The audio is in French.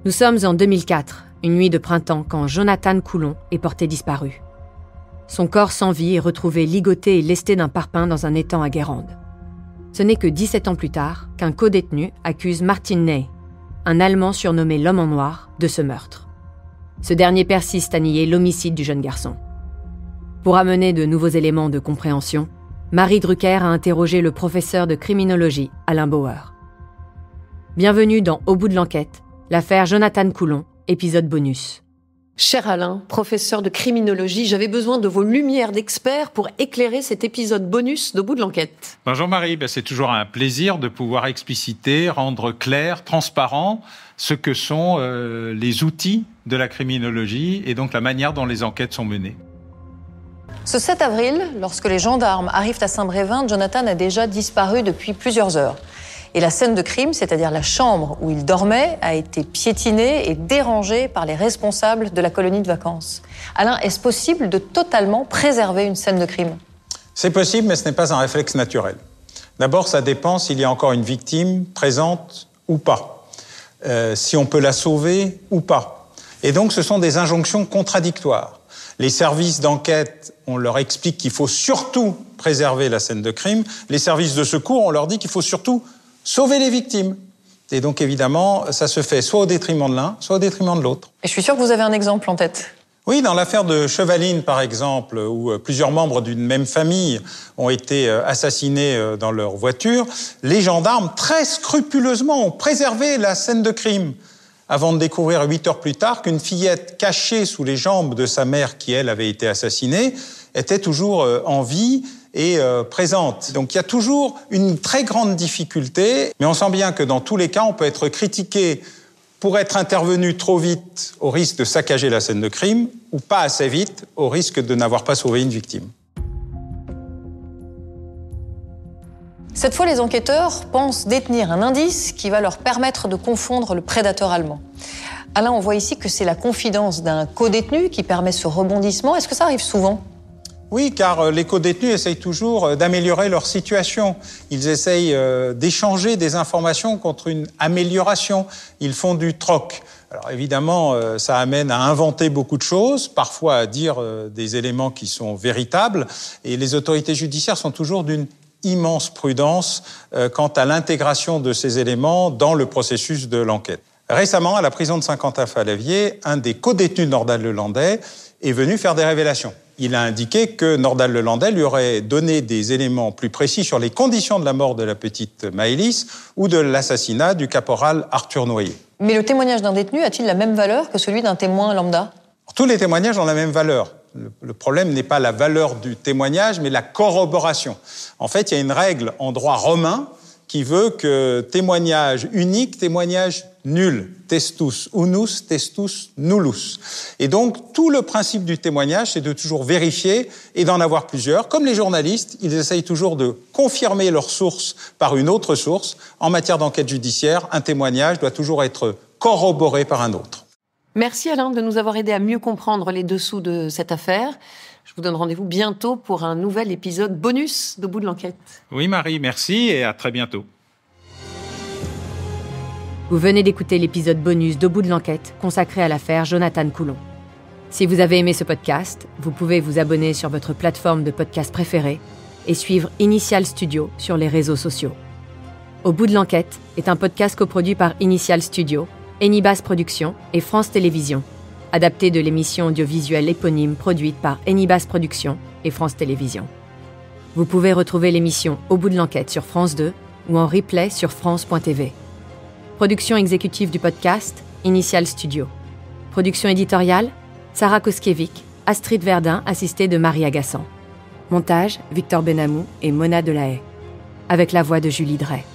Nous sommes en 2004, une nuit de printemps, quand Jonathan Coulon est porté disparu. Son corps sans vie est retrouvé ligoté et lesté d'un parpaing dans un étang à Guérande. Ce n'est que 17 ans plus tard qu'un codétenu accuse Martin Ney, un Allemand surnommé l'homme en noir, de ce meurtre. Ce dernier persiste à nier l'homicide du jeune garçon. Pour amener de nouveaux éléments de compréhension, Marie Drucker a interrogé le professeur de criminologie, Alain Bauer. Bienvenue dans Au bout de l'enquête, l'affaire Jonathan Coulon, épisode bonus. Cher Alain, professeur de criminologie, j'avais besoin de vos lumières d'experts pour éclairer cet épisode bonus d'Au bout de l'enquête. Bonjour Marie, c'est toujours un plaisir de pouvoir expliciter, rendre clair, transparent ce que sont les outils de la criminologie et donc la manière dont les enquêtes sont menées. Ce 7 avril, lorsque les gendarmes arrivent à Saint-Brévin, Jonathan a déjà disparu depuis plusieurs heures. Et la scène de crime, c'est-à-dire la chambre où il dormait, a été piétinée et dérangée par les responsables de la colonie de vacances. Alain, est-ce possible de totalement préserver une scène de crime ? C'est possible, mais ce n'est pas un réflexe naturel. D'abord, ça dépend s'il y a encore une victime présente ou pas, si on peut la sauver ou pas. Et donc, ce sont des injonctions contradictoires. Les services d'enquête, on leur explique qu'il faut surtout préserver la scène de crime. Les services de secours, on leur dit qu'il faut surtout sauver les victimes. Et donc, évidemment, ça se fait soit au détriment de l'un, soit au détriment de l'autre. Et je suis sûre que vous avez un exemple en tête. Oui, dans l'affaire de Chevaline, par exemple, où plusieurs membres d'une même famille ont été assassinés dans leur voiture, les gendarmes, très scrupuleusement, ont préservé la scène de crime, avant de découvrir 8 heures plus tard qu'une fillette cachée sous les jambes de sa mère, qui, elle, avait été assassinée, était toujours en vie et présente. Donc il y a toujours une très grande difficulté, mais on sent bien que dans tous les cas, on peut être critiqué pour être intervenu trop vite au risque de saccager la scène de crime, ou pas assez vite au risque de n'avoir pas sauvé une victime. Cette fois, les enquêteurs pensent détenir un indice qui va leur permettre de confondre le prédateur allemand. Alain, on voit ici que c'est la confidence d'un codétenu qui permet ce rebondissement. Est-ce que ça arrive souvent ? Oui, car les codétenus essayent toujours d'améliorer leur situation. Ils essayent d'échanger des informations contre une amélioration. Ils font du troc. Alors évidemment, ça amène à inventer beaucoup de choses, parfois à dire des éléments qui sont véritables. Et les autorités judiciaires sont toujours d'une immense prudence quant à l'intégration de ces éléments dans le processus de l'enquête. Récemment, à la prison de Saint-Quentin-Fallavier, un des codétenus Nordal-Lelandais est venu faire des révélations. Il a indiqué que Nordal-Lelandais lui aurait donné des éléments plus précis sur les conditions de la mort de la petite Maëlys ou de l'assassinat du caporal Arthur Noyer. Mais le témoignage d'un détenu a-t-il la même valeur que celui d'un témoin lambda ? Tous les témoignages ont la même valeur. Le problème n'est pas la valeur du témoignage, mais la corroboration. En fait, il y a une règle en droit romain qui veut que témoignage unique, témoignage nul. Testus unus, testus nullus. Et donc, tout le principe du témoignage, c'est de toujours vérifier et d'en avoir plusieurs. Comme les journalistes, ils essayent toujours de confirmer leur source par une autre source. En matière d'enquête judiciaire, un témoignage doit toujours être corroboré par un autre. Merci Alain de nous avoir aidé à mieux comprendre les dessous de cette affaire. Je vous donne rendez-vous bientôt pour un nouvel épisode bonus d'Au bout de l'enquête. Oui Marie, merci et à très bientôt. Vous venez d'écouter l'épisode bonus d'Au bout de l'enquête consacré à l'affaire Jonathan Coulon. Si vous avez aimé ce podcast, vous pouvez vous abonner sur votre plateforme de podcast préférée et suivre Initial Studio sur les réseaux sociaux. Au bout de l'enquête est un podcast coproduit par Initial Studio, Enibas Productions et France Télévisions, adapté de l'émission audiovisuelle éponyme produite par Enibas Productions et France Télévisions. Vous pouvez retrouver l'émission Au bout de l'enquête sur France 2 ou en replay sur France.tv. Production exécutive du podcast, Initial Studio. Production éditoriale, Sarah Koskiewicz, Astrid Verdun, assistée de Marie Agassan. Montage, Victor Benamou et Mona Delahaye. Avec la voix de Julie Drey.